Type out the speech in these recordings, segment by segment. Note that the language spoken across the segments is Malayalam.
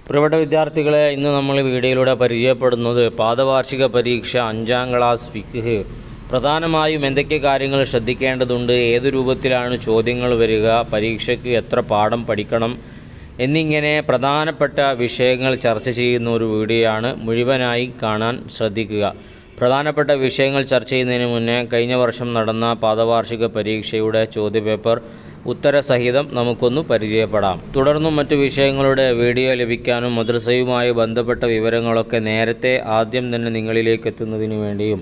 പ്രിയപ്പെട്ട വിദ്യാർത്ഥികളെ, ഇന്ന് നമ്മൾ വീഡിയോയിലൂടെ പരിചയപ്പെടുന്നത് പാദവാർഷിക പരീക്ഷ 5ാം ക്ലാസ് ഫിഖ്. പ്രധാനമായും എന്തൊക്കെ കാര്യങ്ങൾ ശ്രദ്ധിക്കേണ്ടതുണ്ട്, ഏത് രൂപത്തിലാണ് ചോദ്യങ്ങൾ വരിക, പരീക്ഷയ്ക്ക് എത്ര പാഠം പഠിക്കണം എന്നിങ്ങനെ പ്രധാനപ്പെട്ട വിഷയങ്ങൾ ചർച്ച ചെയ്യുന്ന ഒരു വീഡിയോയാണ്. മുഴുവനായി കാണാൻ ശ്രദ്ധിക്കുക. പ്രധാനപ്പെട്ട വിഷയങ്ങൾ ചർച്ച ചെയ്യുന്നതിന് മുന്നേ കഴിഞ്ഞ വർഷം നടന്ന പാദവാർഷിക പരീക്ഷയുടെ ചോദ്യപേപ്പർ ഉത്തരസഹിതം നമുക്കൊന്ന് പരിചയപ്പെടാം. തുടർന്നും മറ്റു വിഷയങ്ങളുടെ വീഡിയോ ലഭിക്കാനും മദ്രസയുമായി ബന്ധപ്പെട്ട വിവരങ്ങളൊക്കെ നേരത്തെ ആദ്യം തന്നെ നിങ്ങളിലേക്ക് എത്തുന്നതിന് വേണ്ടിയും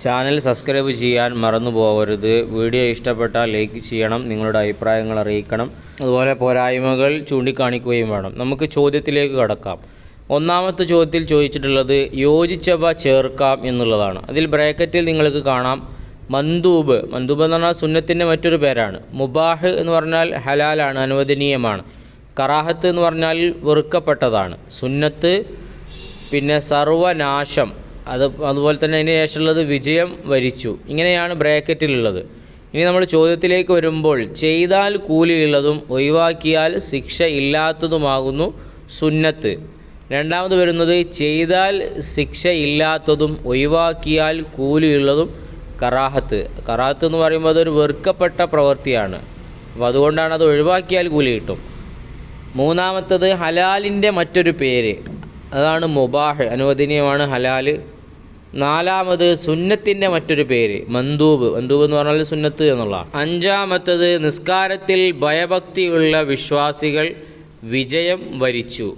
ചാനൽ സബ്സ്ക്രൈബ് ചെയ്യാൻ മറന്നു പോകരുത്. വീഡിയോ ഇഷ്ടപ്പെട്ടാൽ ലൈക്ക് ചെയ്യണം, നിങ്ങളുടെ അഭിപ്രായങ്ങൾ അറിയിക്കണം, അതുപോലെ പോരായ്മകൾ ചൂണ്ടിക്കാണിക്കുകയും വേണം. നമുക്ക് ചോദ്യത്തിലേക്ക് കടക്കാം. ഒന്നാമത്തെ ചോദ്യത്തിൽ ചോദിച്ചിട്ടുള്ളത് യോജിച്ചവ ചേർക്കാം എന്നുള്ളതാണ്. അതിൽ ബ്രാക്കറ്റിൽ നിങ്ങൾക്ക് കാണാം മന്ദൂബ്. മന്ദൂബ് എന്ന് പറഞ്ഞാൽ സുന്നത്തിൻ്റെ മറ്റൊരു പേരാണ്. മുബാഹ് എന്ന് പറഞ്ഞാൽ ഹലാലാണ്, അനുവദനീയമാണ്. കറാഹത്ത് എന്ന് പറഞ്ഞാൽ വെറുക്കപ്പെട്ടതാണ്. സുന്നത്ത്, പിന്നെ സർവനാശം, അതുപോലെ തന്നെ അതിന് ശേഷമുള്ളത് വിജയം വരിച്ചു. ഇങ്ങനെയാണ് ബ്രാക്കറ്റിലുള്ളത്. ഇനി നമ്മൾ ചോദ്യത്തിലേക്ക് വരുമ്പോൾ ചെയ്താൽ കൂലിയുള്ളതും ഒഴിവാക്കിയാൽ ശിക്ഷ ഇല്ലാത്തതുമാകുന്നു സുന്നത്ത്. രണ്ടാമത് വരുന്നത് ചെയ്താൽ ശിക്ഷ ഇല്ലാത്തതും ഒഴിവാക്കിയാൽ കൂലിയുള്ളതും കറാഹത്ത്. കറാഹത്ത് എന്ന് പറയുമ്പോൾ അതൊരു വെറുക്കപ്പെട്ട പ്രവൃത്തിയാണ്. അപ്പോൾ അതുകൊണ്ടാണ് അത് ഒഴിവാക്കിയാൽ കൂലി കിട്ടും. മൂന്നാമത്തത് ഹലാലിൻ്റെ മറ്റൊരു പേര്, അതാണ് മുബാഹ്, അനുവദനീയമാണ് ഹലാൽ. നാലാമത് സുന്നത്തിൻ്റെ മറ്റൊരു പേര് മന്ദൂബ്. മന്ദൂബ് എന്ന് പറഞ്ഞാൽ സുന്നത്ത് എന്നുള്ള. അഞ്ചാമത്തത് നിസ്കാരത്തിൽ ഭയഭക്തിയുള്ള വിശ്വാസികൾ വിജയം വരിച്ചു.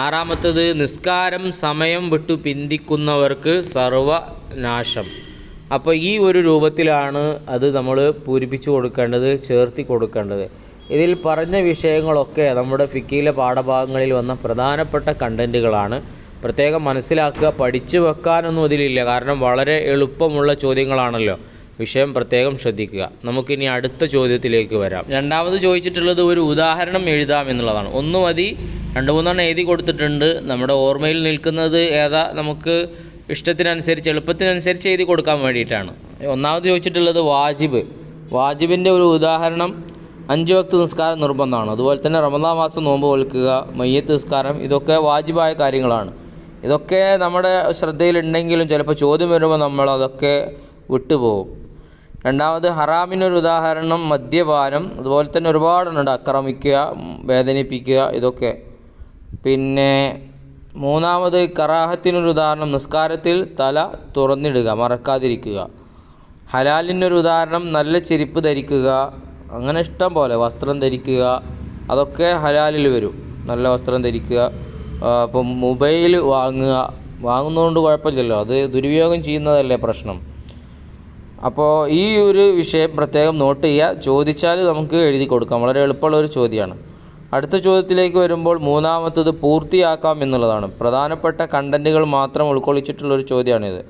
ആറാമത്തത് നിസ്കാരം സമയം വിട്ടു പിന്തിക്കുന്നവർക്ക് സർവനാശം. അപ്പോൾ ഈ ഒരു രൂപത്തിലാണ് അത് നമ്മൾ പൂരിപ്പിച്ചു കൊടുക്കേണ്ടത്, ചേർത്തി കൊടുക്കേണ്ടത്. ഇതിൽ പറഞ്ഞ വിഷയങ്ങളൊക്കെ നമ്മുടെ ഫിക്കിയിലെ പാഠഭാഗങ്ങളിൽ വന്ന പ്രധാനപ്പെട്ട കണ്ടൻറ്റുകളാണ്. പ്രത്യേകം മനസ്സിലാക്കുക. പഠിച്ചു വെക്കാനൊന്നും ഇതിലില്ല, കാരണം വളരെ എളുപ്പമുള്ള ചോദ്യങ്ങളാണല്ലോ. വിഷയം പ്രത്യേകം ശ്രദ്ധിക്കുക. നമുക്കിനി അടുത്ത ചോദ്യത്തിലേക്ക് വരാം. രണ്ടാമത് ചോദിച്ചിട്ടുള്ളത് ഒരു ഉദാഹരണം എഴുതാം എന്നുള്ളതാണ്. ഒന്ന് മതി, 2-3 എഴുതി കൊടുത്തിട്ടുണ്ട്. നമ്മുടെ ഓർമ്മയിൽ നിൽക്കുന്നത് ഏതാ, നമുക്ക് ഇഷ്ടത്തിനനുസരിച്ച് എളുപ്പത്തിനനുസരിച്ച് എഴുതി കൊടുക്കാൻ വേണ്ടിയിട്ടാണ്. ഒന്നാമത് ചോദിച്ചിട്ടുള്ളത് വാജിബ്. വാജിബിൻ്റെ ഒരു ഉദാഹരണം 5 വക്ത് നിസ്കാരം നിർബന്ധമാണ്. അതുപോലെ തന്നെ റമദാൻ മാസം നോമ്പ് നോൽക്കുക, മയ്യത്ത് നിസ്കാരം, ഇതൊക്കെ വാജിബായ കാര്യങ്ങളാണ്. ഇതൊക്കെ നമ്മുടെ ശ്രദ്ധയിലുണ്ടെങ്കിലും ചിലപ്പോൾ ചോദ്യം വരുമ്പോൾ നമ്മൾ അതൊക്കെ വിട്ടുപോകും. രണ്ടാമത് ഹറാമിനൊരു ഉദാഹരണം മദ്യപാനം. അതുപോലെ തന്നെ ഒരുപാടുണ്ട്, ആക്രമിക്കുക, വേദനിപ്പിക്കുക, ഇതൊക്കെ. പിന്നെ മൂന്നാമത് കറാഹത്തിനൊരു ഉദാഹരണം നിസ്കാരത്തിൽ തല തുറന്നിടുക, മറക്കാതിരിക്കുക. ഹലാലിനൊരു ഉദാഹരണം നല്ല ചെരുപ്പ് ധരിക്കുക, അങ്ങനെ ഇഷ്ടം പോലെ വസ്ത്രം ധരിക്കുക, അതൊക്കെ ഹലാലിൽ വരും. നല്ല വസ്ത്രം ധരിക്കുക. ഇപ്പം മൊബൈൽ വാങ്ങുന്നതുകൊണ്ട് കുഴപ്പമില്ലല്ലോ, അത് ദുരുപയോഗം ചെയ്യുന്നതല്ലേ പ്രശ്നം. അപ്പോൾ ഈ ഒരു വിഷയം പ്രത്യേകം നോട്ട് ചെയ്യുക. ചോദിച്ചാൽ നമുക്ക് എഴുതി കൊടുക്കാം. വളരെ എളുപ്പമുള്ളൊരു ചോദ്യമാണ്. അടുത്ത ചോദ്യത്തിലേക്ക് വരുമ്പോൾ മൂന്നാമത്തത് പൂർത്തിയാക്കാം എന്നുള്ളതാണ്. പ്രധാനപ്പെട്ട കണ്ടൻറ്റുകൾ മാത്രം ഉൾക്കൊള്ളിച്ചിട്ടുള്ളൊരു ചോദ്യമാണിത്.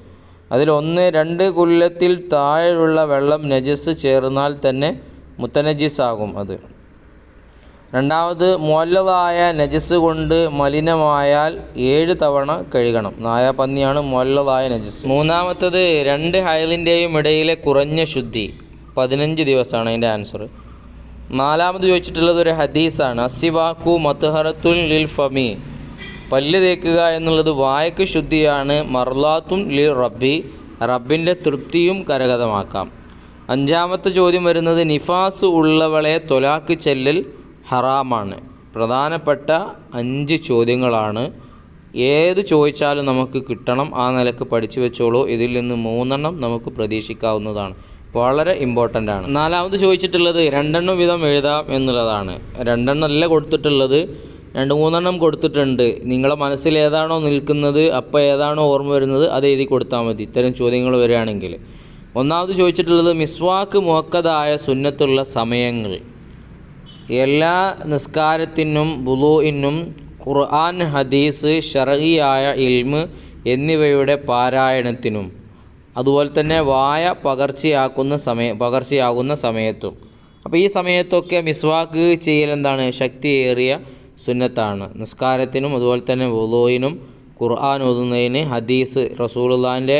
അതിൽ 1-2 കുല്ലത്തിൽ താഴെയുള്ള വെള്ളം നജസ് ചേർന്നാൽ തന്നെ മുത്തനജിസാകും അത്. രണ്ടാമത് മുഅല്ലദായ നജസ് കൊണ്ട് മലിനമായാൽ 7 തവണ കഴുകണം. നായ പന്നിയാണ് മുഅല്ലദായ നജസ്. മൂന്നാമത്തത് 2 ഹൈലിൻ്റെയും ഇടയിലെ കുറഞ്ഞ ശുദ്ധി 15 ദിവസമാണ് അതിൻ്റെ ആൻസർ. നാലാമത് ചോദിച്ചിട്ടുള്ളത് ഒരു ഹദീസാണ്. അസ്സിവാക്കു മത്ഹറത്തുൻ ലിൽ ഫമി. പല്ല് തേക്കുക എന്നുള്ളത് വായക്ക് ശുദ്ധിയാണ്. മർലാത്തുൻ ലിൽ റബ്ബി, റബ്ബിൻ്റെ തൃപ്തിയും കരഗതമാക്കാം. അഞ്ചാമത്തെ ചോദ്യം വരുന്നത് നിഫാസ് ഉള്ളവളെ തൊലാക്ക് ചെല്ലൽ ഹറാമാണ്. പ്രധാനപ്പെട്ട 5 ചോദ്യങ്ങളാണ്. ഏത് ചോദിച്ചാലും നമുക്ക് കിട്ടണം. ആ നിലക്ക് പഠിച്ചു വെച്ചോളൂ. ഇതിൽ നിന്ന് 3 നമുക്ക് പ്രതീക്ഷിക്കാവുന്നതാണ്. വളരെ ഇമ്പോർട്ടൻ്റ് ആണ്. നാലാമത് ചോദിച്ചിട്ടുള്ളത് 2 വീതം എഴുതാം എന്നുള്ളതാണ്. 2 അല്ല കൊടുത്തിട്ടുള്ളത്, 2-3 കൊടുത്തിട്ടുണ്ട്. നിങ്ങളെ മനസ്സിൽ ഏതാണോ നിൽക്കുന്നത്, അപ്പോൾ ഏതാണോ ഓർമ്മ വരുന്നത് അത് എഴുതി കൊടുത്താൽ മതി, ഇത്തരം ചോദ്യങ്ങൾ വരികയാണെങ്കിൽ. ഒന്നാമത് ചോദിച്ചിട്ടുള്ളത് മിസ്വാക്ക് മുഅക്കദായ സുന്നത്തുള്ള സമയങ്ങൾ. എല്ലാ നിസ്കാരത്തിനും വുളൂഇനും ഖുർആൻ, ഹദീസ്, ശർഈയായ ഇൽമ് എന്നിവയുടെ പാരായണത്തിനും, അതുപോലെ തന്നെ വായ പകർച്ചയാകുന്ന സമയത്തും. അപ്പോൾ ഈ സമയത്തൊക്കെ മിസ്വാക്ക് ചെയ്യൽ എന്താണ്, ശക്തിയേറിയ സുന്നത്താണ്. നിസ്കാരത്തിനും അതുപോലെ തന്നെ വുളൂഇനും ഖുർആൻ ഓതുന്നതിന്, ഹദീസ് റസൂലുള്ളാഹിൻ്റെ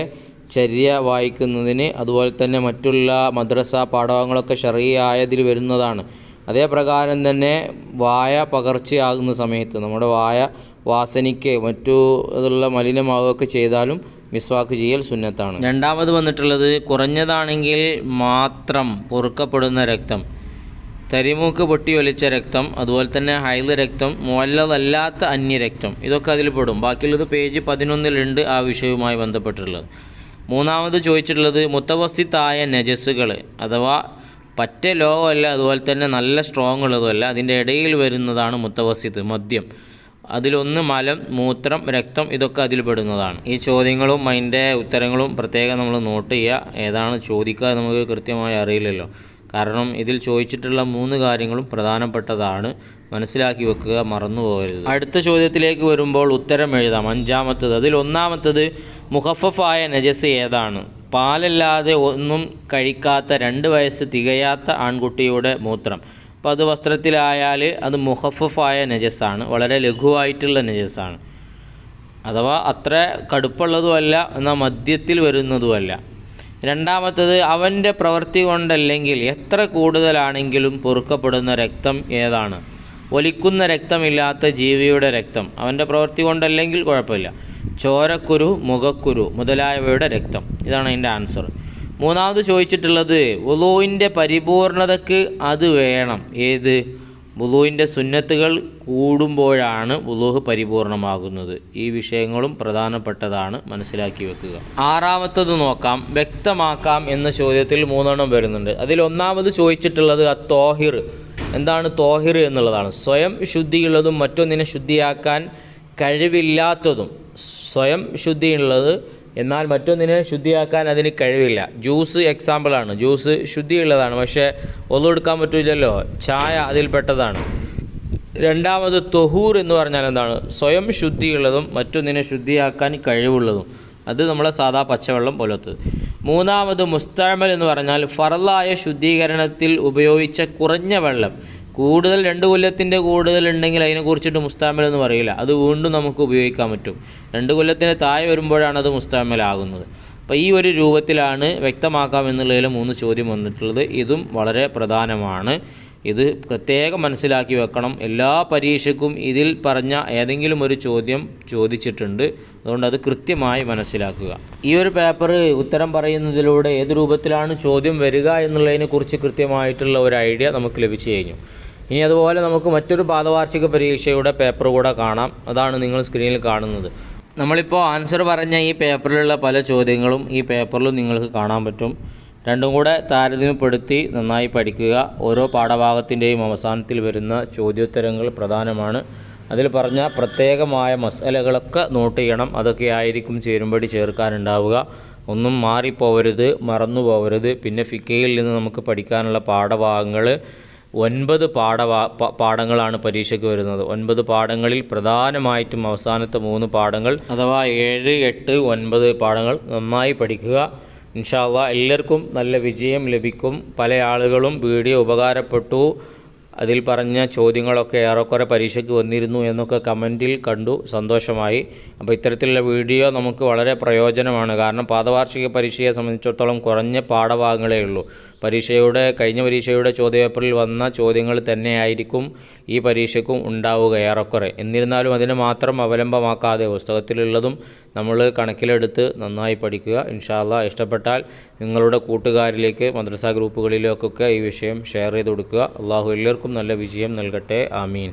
ചര്യ വായിക്കുന്നതിന്, അതുപോലെ തന്നെ മറ്റുള്ള മദ്രസ പാഠഭാഗങ്ങളൊക്കെ ശർഈ ആയതിൽ വരുന്നതാണ്. അതേ പ്രകാരം തന്നെ വായ പകർച്ചയാകുന്ന സമയത്ത് നമ്മുടെ വായ വാസനയ്ക്ക് മറ്റു അതുള്ള മലിനമാവുകയൊക്കെ ചെയ്താലും മിസ്വാക്ക് ചെയ്യൽ സുന്നത്താണ്. രണ്ടാമത് വന്നിട്ടുള്ളത് കുറഞ്ഞതാണെങ്കിൽ മാത്രം പൊറുക്കപ്പെടുന്ന രക്തം, തരിമൂക്ക് പൊട്ടി ഒലിച്ച രക്തം, അതുപോലെ തന്നെ ഹൈദ് രക്തം, മുഅല്ലദല്ലാത്ത അന്യരക്തം, ഇതൊക്കെ അതിൽ പെടും. ബാക്കിയുള്ളത് പേജ് 11 ആ വിഷയവുമായി ബന്ധപ്പെട്ടുള്ളത്. മൂന്നാമത് ചോദിച്ചിട്ടുള്ളത് മുത്തവസ്സിത്തായ നജസ്സുകൾ, അഥവാ പറ്റ ലോകമല്ല അതുപോലെ തന്നെ നല്ല സ്ട്രോങ് ഉള്ളതുമല്ല, അതിൻ്റെ ഇടയിൽ വരുന്നതാണ് മുത്തവസ്സിത്ത്, മദ്യം. അതിലൊന്ന് മലം, മൂത്രം, രക്തം, ഇതൊക്കെ അതിൽ പെടുന്നതാണ്. ഈ ചോദ്യങ്ങളും അതിൻ്റെ ഉത്തരങ്ങളും പ്രത്യേകം നമ്മൾ നോട്ട് ചെയ്യുക. ഏതാണ് ചോദിക്കുക നമുക്ക് കൃത്യമായി അറിയില്ലല്ലോ. കാരണം ഇതിൽ ചോദിച്ചിട്ടുള്ള 3 കാര്യങ്ങളും പ്രധാനപ്പെട്ടതാണ്, മനസ്സിലാക്കി വെക്കുക, മറന്നു പോകരുത്. അടുത്ത ചോദ്യത്തിലേക്ക് വരുമ്പോൾ ഉത്തരം എഴുതാം. 5-മത്തത്, അതിൽ 1-മത്തത് മുഖഫഫായ നജസ് ഏതാണ്? പാലല്ലാതെ ഒന്നും കഴിക്കാത്ത 2 വയസ്സ് തികയാത്ത ആൺകുട്ടിയുടെ മൂത്രം. അപ്പോൾ അത് വസ്ത്രത്തിലായാൽ അത് മുഖഫഫായ നജസ്സാണ്, വളരെ ലഘുവായിട്ടുള്ള നജസ്സാണ്. അഥവാ അത്ര കടുപ്പുള്ളതുമല്ല, എന്നാൽ മധ്യത്തിൽ വരുന്നതുമല്ല. 2-മത്തത് അവൻ്റെ പ്രവൃത്തി കൊണ്ടല്ലെങ്കിൽ എത്ര കൂടുതലാണെങ്കിലും പൊറുക്കപ്പെടുന്ന രക്തം ഏതാണ്? ഒലിക്കുന്ന രക്തമില്ലാത്ത ജീവിയുടെ രക്തം, അവൻ്റെ പ്രവൃത്തി കൊണ്ടല്ലെങ്കിൽ കുഴപ്പമില്ല. ചോരക്കുരു, മുഖക്കുരു മുതലായവയുടെ രക്തം. ഇതാണ് അതിൻ്റെ ആൻസർ. 3-മത് ചോദിച്ചിട്ടുള്ളത് വുളൂഇൻ്റെ പരിപൂർണതയ്ക്ക് അത് വേണം. ഏത്? വുളൂഇൻ്റെ സുന്നത്തുകൾ കൂടുമ്പോഴാണ് വുളൂഹ് പരിപൂർണമാകുന്നത്. ഈ വിഷയങ്ങളും പ്രധാനപ്പെട്ടതാണ്, മനസ്സിലാക്കി വെക്കുക. 6-മത്തത് നോക്കാം. വ്യക്തമാക്കാം എന്ന ചോദ്യത്തിൽ 3 വരുന്നുണ്ട്. അതിൽ 1-മത് ചോദിച്ചിട്ടുള്ളത് തോഹിർ. എന്താണ് തോഹിർ എന്നുള്ളതാണ്. സ്വയം ശുദ്ധിയുള്ളതും മറ്റൊന്നിനെ ശുദ്ധിയാക്കാൻ കഴിവില്ലാത്തതും. സ്വയം ശുദ്ധിയുള്ളത് എന്നാൽ മറ്റൊന്നിനെ ശുദ്ധിയാക്കാൻ അതിന് കഴിവില്ല. ജ്യൂസ് എക്സാമ്പിളാണ്. ജ്യൂസ് ശുദ്ധിയുള്ളതാണ്, പക്ഷേ ഒന്നും എടുക്കാൻ പറ്റില്ലല്ലോ. ചായ അതിൽപ്പെട്ടതാണ്. 2-മത് തൊഹൂർ എന്ന് പറഞ്ഞാൽ എന്താണ്? സ്വയം ശുദ്ധിയുള്ളതും മറ്റൊന്നിനെ ശുദ്ധിയാക്കാൻ കഴിവുള്ളതും. അത് നമ്മളെ സാധാ പച്ചവെള്ളം പോലത്തത്. 3-മത് മുസ്തഅമൽ എന്ന് പറഞ്ഞാൽ ഫർളായ ശുദ്ധീകരണത്തിൽ ഉപയോഗിച്ച കുറഞ്ഞ വെള്ളം. കൂടുതൽ 2 കൊല്ലത്തിൻ്റെ കൂടുതലുണ്ടെങ്കിൽ അതിനെക്കുറിച്ചിട്ട് മുസ്തഅമൽ എന്ന് പറയില്ല, അത് വീണ്ടും നമുക്ക് ഉപയോഗിക്കാൻ പറ്റും. 2 കൊല്ലത്തിന് താഴെ വരുമ്പോഴാണ് അത് മുസ്തഅമലാകുന്നത്. അപ്പോൾ ഈ ഒരു രൂപത്തിലാണ് വ്യക്തമാക്കാം എന്നുള്ളതിൽ 3 ചോദ്യം വന്നിട്ടുള്ളത്. ഇതും വളരെ പ്രധാനമാണ്. ഇത് പ്രത്യേകം മനസ്സിലാക്കി വെക്കണം. എല്ലാ പരീക്ഷയ്ക്കും ഇതിൽ പറഞ്ഞ ഏതെങ്കിലും ഒരു ചോദ്യം ചോദിച്ചിട്ടുണ്ട്, അതുകൊണ്ട് അത് കൃത്യമായി മനസ്സിലാക്കുക. ഈ ഒരു പേപ്പർ ഉത്തരം പറയുന്നതിലൂടെ ഏത് രൂപത്തിലാണ് ചോദ്യം വരിക എന്നുള്ളതിനെക്കുറിച്ച് കൃത്യമായിട്ടുള്ള ഒരു ഐഡിയ നമുക്ക് ലഭിച്ചു കഴിഞ്ഞു. ഇനി അതുപോലെ നമുക്ക് മറ്റൊരു പാദവാർഷിക പരീക്ഷയുടെ പേപ്പർ കൂടെ കാണാം. അതാണ് നിങ്ങൾ സ്ക്രീനിൽ കാണുന്നത്. നമ്മളിപ്പോൾ ആൻസർ പറഞ്ഞ ഈ പേപ്പറിലുള്ള പല ചോദ്യങ്ങളും ഈ പേപ്പറിലും നിങ്ങൾക്ക് കാണാൻ പറ്റും. രണ്ടും കൂടെ താരതമ്യപ്പെടുത്തി നന്നായി പഠിക്കുക. ഓരോ പാഠഭാഗത്തിൻ്റെയും അവസാനത്തിൽ വരുന്ന ചോദ്യോത്തരങ്ങൾ പ്രധാനമാണ്. അതിൽ പറഞ്ഞ പ്രത്യേകമായ മസലകളൊക്കെ നോട്ട് ചെയ്യണം. അതൊക്കെ ആയിരിക്കും ചേരുംപടി ചേർക്കാനുണ്ടാവുക. ഒന്നും മാറിപ്പോവരുത്, മറന്നു പോവരുത്. പിന്നെ ഫിഖയിൽ നിന്ന് നമുക്ക് പഠിക്കാനുള്ള പാഠഭാഗങ്ങൾ 9 പാഠങ്ങളാണ് പരീക്ഷയ്ക്ക് വരുന്നത്. 9 പാഠങ്ങളിൽ പ്രധാനമായിട്ടും അവസാനത്തെ 3 പാഠങ്ങൾ അഥവാ 7, 8, 9 പാഠങ്ങൾ നന്നായി പഠിക്കുക. ഇൻഷാ അല്ലാഹ് എല്ലാവർക്കും നല്ല വിജയം ലഭിക്കും. പല ആളുകളും വീഡിയോ ഉപകാരപ്പെട്ടു, അതിൽ പറഞ്ഞ ചോദ്യങ്ങളൊക്കെ ഏറെക്കുറെ പരീക്ഷയ്ക്ക് വന്നിരുന്നു എന്നൊക്കെ കമൻറ്റിൽ കണ്ടു, സന്തോഷമായി. അപ്പോൾ ഇത്തരത്തിലുള്ള വീഡിയോ നമുക്ക് വളരെ പ്രയോജനമാണ്. കാരണം പാദവാർഷിക പരീക്ഷയെ സംബന്ധിച്ചിടത്തോളം കുറഞ്ഞ പാഠഭാഗങ്ങളേ ഉള്ളൂ. കഴിഞ്ഞ പരീക്ഷയുടെ ചോദ്യപേപ്പറിൽ വന്ന ചോദ്യങ്ങൾ തന്നെയായിരിക്കും ഈ പരീക്ഷയ്ക്കും ഉണ്ടാവുക ഏറെക്കുറെ. എന്നിരുന്നാലും അതിനെ മാത്രം അവലംബമാക്കാതെ പുസ്തകത്തിലുള്ളതും നമ്മൾ കണക്കിലെടുത്ത് നന്നായി പഠിക്കുക. ഇൻഷാ അല്ലാഹ് ഇഷ്ടപ്പെട്ടാൽ നിങ്ങളുടെ കൂട്ടുകാരിലേക്ക് മദ്രസ ഗ്രൂപ്പുകളിലേക്കൊക്കെ ഈ വിഷയം ഷെയർ ചെയ്ത് കൊടുക്കുക. അള്ളാഹു എല്ലാവർക്കും നല്ല വിജയം നൽകട്ടെ. ആമീൻ.